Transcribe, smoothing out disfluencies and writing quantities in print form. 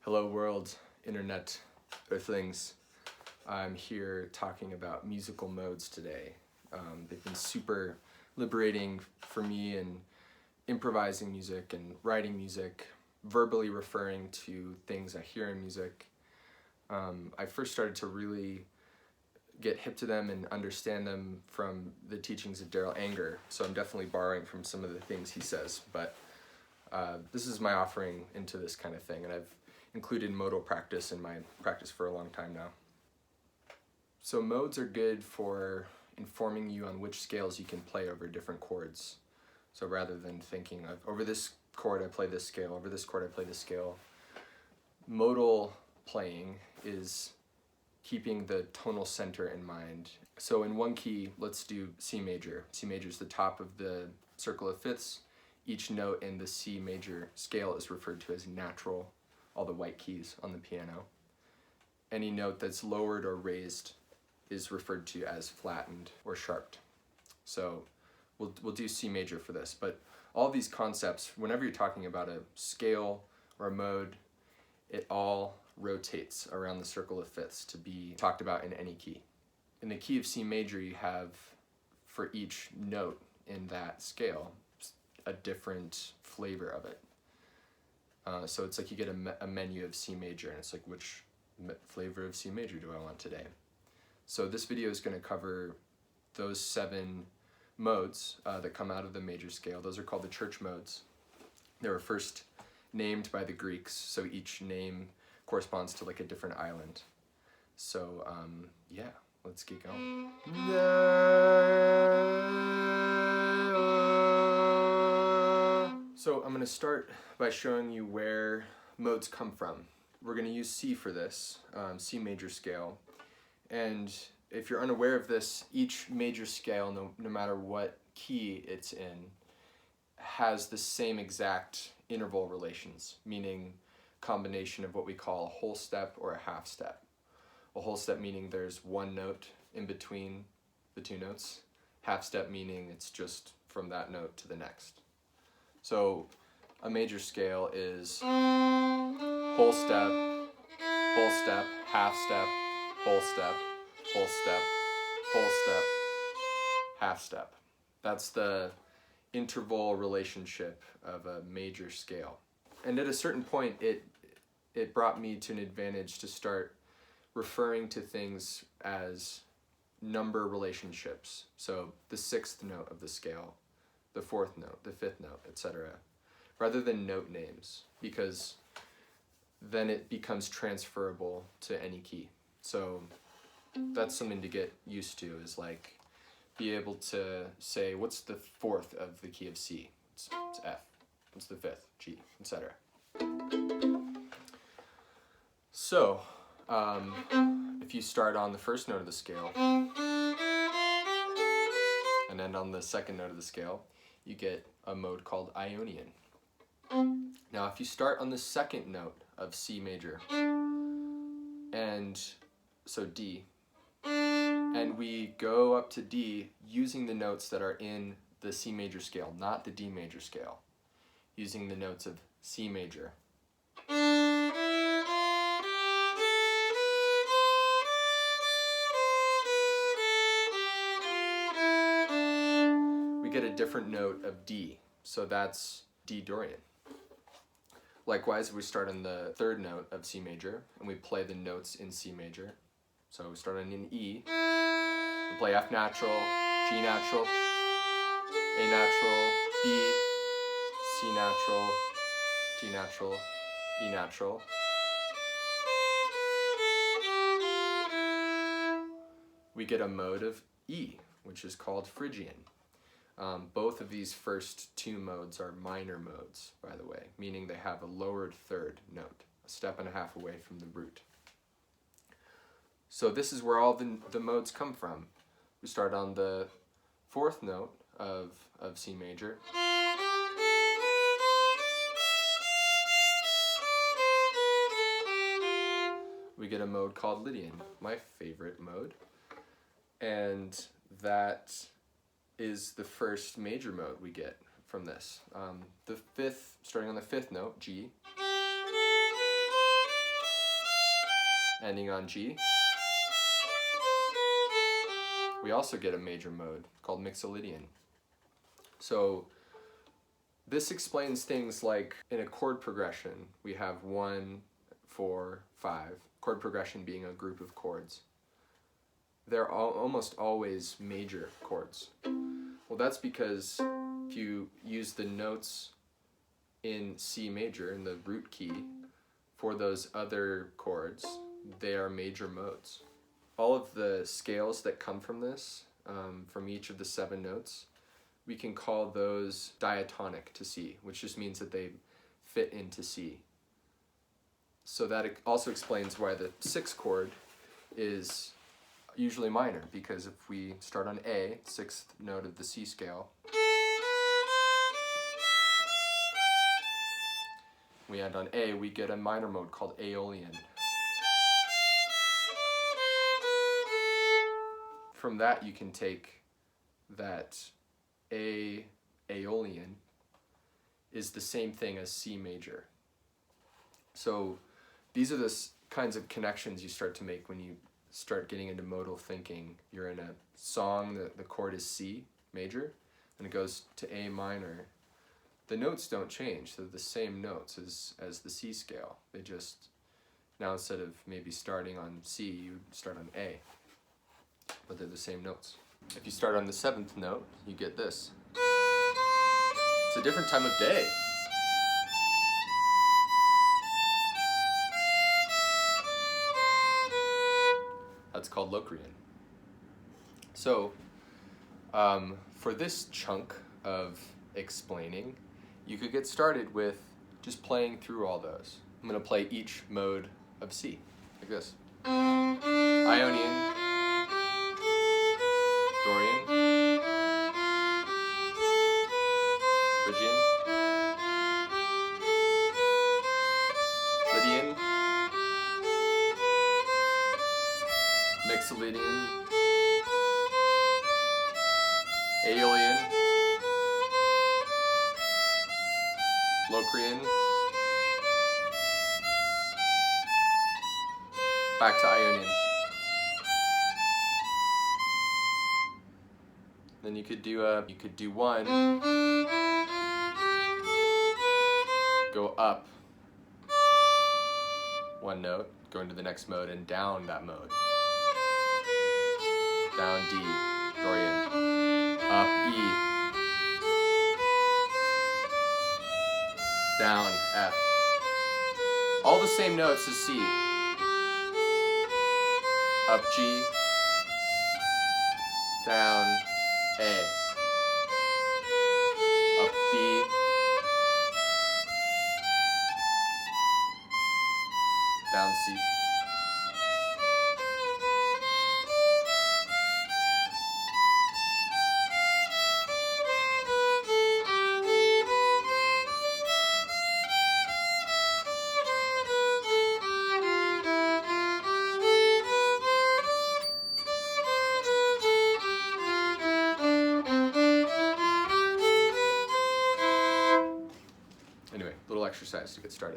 Hello world, internet, earthlings. I'm here talking about musical modes today. They've been super liberating for me in improvising music and writing music, verbally referring to things I hear in music. I first started to really get hip to them and understand them from the teachings of Daryl Anger, so I'm definitely borrowing from some of the things he says, but this is my offering into this kind of thing, and I've included modal practice in my practice for a long time now. So modes are good for informing you on which scales you can play over different chords. So rather than thinking of, over this chord I play this scale, over this chord I play this scale, modal playing is keeping the tonal center in mind. So in one key, let's do C major. C major is the top of the circle of fifths. Each note in the C major scale is referred to as natural, all the white keys on the piano. Any note that's lowered or raised is referred to as flattened or sharped. So we'll do C major for this, but all these concepts, whenever you're talking about a scale or a mode, it all rotates around the circle of fifths to be talked about in any key. In the key of C major, you have, for each note in that scale, a different flavor of it. So it's like you get a menu of C major, and it's like, which flavor of C major do I want today? So this video is going to cover those 7 modes that come out of the major scale. Those are called the church modes. They were first named by the Greeks, so each name corresponds to like a different island. So yeah, let's get going. So I'm going to start by showing you where modes come from. We're going to use C for this, C major scale. And if you're unaware of this, each major scale, no matter what key it's in, has the same exact interval relations, meaning combination of what we call a whole step or a half step. A whole step meaning there's one note in between the 2 notes. Half step meaning it's just from that note to the next. So a major scale is whole step, half step, whole step, whole step, whole step, half step. That's the interval relationship of a major scale. And at a certain point, it brought me to an advantage to start referring to things as number relationships. So the 6th note of the scale, the 4th note, the 5th note, etc., rather than note names, because then it becomes transferable to any key. So that's something to get used to, is like be able to say, what's the 4th of the key of C? It's F. What's the 5th? G, etc. So if you start on the 1st note of the scale and end on the 2nd note of the scale, you get a mode called Aeolian. Now if you start on the 2nd note of C major, and so D, and we go up to D using the notes that are in the C major scale, not the D major scale, using the notes of C major. We get a different note of D, so that's D Dorian. Likewise, we start on the 3rd note of C major, and we play the notes in C major. So we start on an E, we play F natural, G natural, A natural, B, C natural, G natural, E natural. We get a mode of E, which is called Phrygian. Both of these first 2 modes are minor modes, by the way, meaning they have a lowered 3rd note, a step and a half away from the root. So this is where all the modes come from. We start on the 4th note of C major. We get a mode called Lydian, my favorite mode. And that is the first major mode we get from this. The 5th, starting on the 5th note, G, ending on G, we also get a major mode called Mixolydian. So this explains things like in a chord progression, we have 1, 4, 5, chord progression being a group of chords. They're almost always major chords. Well, that's because if you use the notes in C major, in the root key, for those other chords, they are major modes. All of the scales that come from this, from each of the 7 notes, we can call those diatonic to C, which just means that they fit into C. So that also explains why the 6th chord is usually minor, because if we start on A, 6th note of the C scale, we end on A, we get a minor mode called Aeolian. From that you can take that Aeolian is the same thing as C major. So these are the kinds of connections you start to make when you start getting into modal thinking. You're in a song, the chord is C major, and it goes to A minor. The notes don't change, they're the same notes as the C scale. They just, now instead of maybe starting on C, you start on A, but they're the same notes. If you start on the 7th note, you get this. It's a different time of day. That's called Locrian. So, for this chunk of explaining, you could get started with just playing through all those. I'm going to play each mode of C, like this. Ionian, Dorian, Phrygian, Lydian, Mixolydian, Aeolian, Locrian, back to Ionian. Then you could do one, go up 1 note, go into the next mode, and down that mode. Down D, Dorian, up E, down F. All the same notes as C. Up G, down A, up B, down C. Anyway, little exercise to get started.